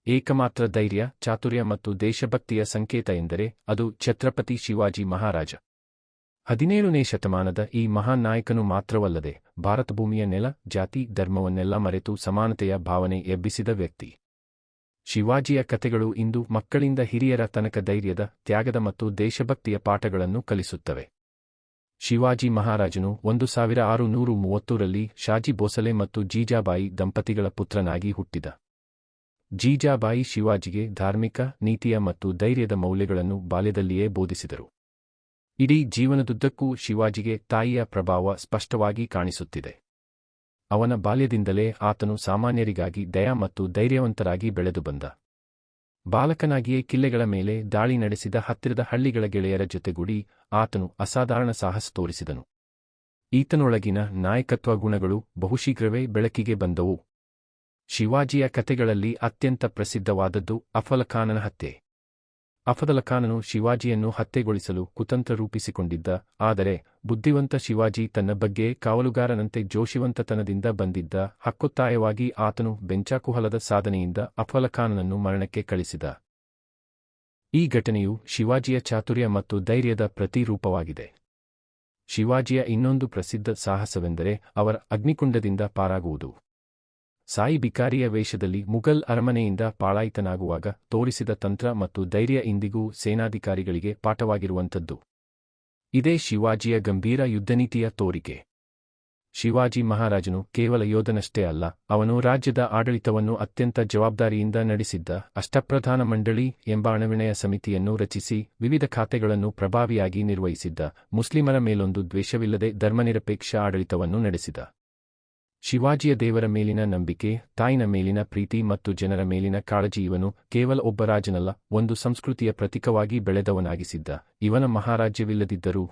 ಏಕಮಾತ್ರ ಧೈರ್ಯ, ಚಾತುರ್ಯ ಮತ್ತು ದೇಶಭಕ್ತಿಯ ಸಂಕೇತ ಎಂದರೆ ಅದು ಛತ್ರಪತಿ ಶಿವಾಜಿ ಮಹಾರಾಜ. 17ನೇ ಶತಮಾನದ ಈ ಮಹಾನ್ ನಾಯಕನು ಮಾತ್ರವಲ್ಲದೆ ಭಾರತಭೂಮಿಯ ನೆಲ, ಜಾತಿ, ಧರ್ಮವನ್ನೆಲ್ಲ ಮರೆತು ಸಮಾನತೆಯ ಭಾವನೆ ಎಬ್ಬಿಸಿದ ವ್ಯಕ್ತಿ. ಶಿವಾಜಿಯ ಕಥೆಗಳು ಇಂದು ಮಕ್ಕಳಿಂದ ಹಿರಿಯರ ತನಕ ಧೈರ್ಯದ, ತ್ಯಾಗದ ಮತ್ತು ದೇಶಭಕ್ತಿಯ ಪಾಠಗಳನ್ನು ಕಲಿಸುತ್ತವೆ. ಶಿವಾಜಿ ಮಹಾರಾಜನು 1630ರಲ್ಲಿ ಶಾಜಿ ಭೋಸಲೆ ಮತ್ತು ಜೀಜಾಬಾಯಿ ದಂಪತಿಗಳ ಪುತ್ರನಾಗಿ ಹುಟ್ಟಿದ. ಜೀಜಾಬಾಯಿ ಶಿವಾಜಿಗೆ ಧಾರ್ಮಿಕ, ನೀತಿಯ ಮತ್ತು ಧೈರ್ಯದ ಮೌಲ್ಯಗಳನ್ನು ಬಾಲ್ಯದಲ್ಲಿಯೇ ಬೋಧಿಸಿದರು. ಇಡೀ ಜೀವನದುದ್ದಕ್ಕೂ ಶಿವಾಜಿಗೆ ತಾಯಿಯ ಪ್ರಭಾವ ಸ್ಪಷ್ಟವಾಗಿ ಕಾಣಿಸುತ್ತಿದೆ. ಅವನ ಬಾಲ್ಯದಿಂದಲೇ ಆತನು ಸಾಮಾನ್ಯರಿಗಾಗಿ ದಯ ಮತ್ತು ಧೈರ್ಯವಂತರಾಗಿ ಬೆಳೆದು ಬಂದ. ಬಾಲಕನಾಗಿಯೇ ಕಿಲ್ಲೆಗಳ ಮೇಲೆ ದಾಳಿ ನಡೆಸಿದ ಹತ್ತಿರದ ಹಳ್ಳಿಗಳ ಗೆಳೆಯರ ಜೊತೆಗೂಡಿ ಆತನು ಅಸಾಧಾರಣ ಸಾಹಸ ತೋರಿಸಿದನು. ಈತನೊಳಗಿನ ನಾಯಕತ್ವ ಗುಣಗಳು ಬಹುಶೀಘ್ರವೇ ಬೆಳಕಿಗೆ ಬಂದವು. ಶಿವಾಜಿಯ ಕಥೆಗಳಲ್ಲಿ ಅತ್ಯಂತ ಪ್ರಸಿದ್ಧವಾದದ್ದು ಅಫ್ಜಲಖಾನನ ಹತ್ಯೆ. ಅಫ್ಜಲಖಾನನು ಶಿವಾಜಿಯನ್ನು ಹತ್ಯೆಗೊಳಿಸಲು ಕುತಂತ್ರ ರೂಪಿಸಿಕೊಂಡಿದ್ದ. ಆದರೆ ಬುದ್ಧಿವಂತ ಶಿವಾಜಿ ತನ್ನ ಬಗ್ಗೆ ಕಾವಲುಗಾರನಂತೆ ಜೋಶಿವಂತತನದಿಂದ ಬಂದಿದ್ದ. ಹಕ್ಕೊತ್ತಾಯವಾಗಿ ಆತನು ಬೆಂಚಾಕುಹಲದ ಸಾಧನೆಯಿಂದ ಅಫ್ಜಲಖಾನನನ್ನು ಮರಣಕ್ಕೆ ಕಳಿಸಿದ. ಈ ಘಟನೆಯು ಶಿವಾಜಿಯ ಚಾತುರ್ಯ ಮತ್ತು ಧೈರ್ಯದ ಪ್ರತಿರೂಪವಾಗಿದೆ. ಶಿವಾಜಿಯ ಇನ್ನೊಂದು ಪ್ರಸಿದ್ಧ ಸಾಹಸವೆಂದರೆ ಅವರ ಅಗ್ನಿಕುಂಡದಿಂದ ಪಾರಾಗುವುದು. ಸಾಯಿ ಬಿಕಾರಿಯ ವೇಷದಲ್ಲಿ ಮುಘಲ್ ಅರಮನೆಯಿಂದ ಪಾಳಾಯಿತನಾಗುವಾಗ ತೋರಿಸಿದ ತಂತ್ರ ಮತ್ತು ಧೈರ್ಯ ಇಂದಿಗೂ ಸೇನಾಧಿಕಾರಿಗಳಿಗೆ ಪಾಠವಾಗಿರುವಂಥದ್ದು. ಇದೇ ಶಿವಾಜಿಯ ಗಂಭೀರ ಯುದ್ಧನೀತಿಯ ತೋರಿಕೆ. ಶಿವಾಜಿ ಮಹಾರಾಜನು ಕೇವಲ ಯೋಧನಷ್ಟೇ ಅಲ್ಲ, ಅವನು ರಾಜ್ಯದ ಆಡಳಿತವನ್ನು ಅತ್ಯಂತ ಜವಾಬ್ದಾರಿಯಿಂದ ನಡೆಸಿದ್ದ. ಅಷ್ಟಪ್ರಧಾನ ಮಂಡಳಿ ಎಂಬ ಅಣವಿಣಯ ಸಮಿತಿಯನ್ನು ರಚಿಸಿ ವಿವಿಧ ಖಾತೆಗಳನ್ನು ಪ್ರಭಾವಿಯಾಗಿ ನಿರ್ವಹಿಸಿದ್ದ. ಮುಸ್ಲಿಮರ ಮೇಲೊಂದು ದ್ವೇಷವಿಲ್ಲದೆ ಧರ್ಮನಿರಪೇಕ್ಷ ಆಡಳಿತವನ್ನು ನಡೆಸಿದ. ಶಿವಾಜಿಯ ದೇವರ ಮೇಲಿನ ನಂಬಿಕೆ, ತಾಯಿನ ಮೇಲಿನ ಪ್ರೀತಿ ಮತ್ತು ಜನರ ಮೇಲಿನ ಕಾಳಜಿ ಇವನು ಕೇವಲ ಒಬ್ಬ ರಾಜನಲ್ಲ, ಒಂದು ಸಂಸ್ಕೃತಿಯ ಪ್ರತೀಕವಾಗಿ ಬೆಳೆದವನಾಗಿಸಿದ್ದ. ಇವನ ಮಹಾರಾಜ್ಯವಿಲ್ಲದಿದ್ದರೂ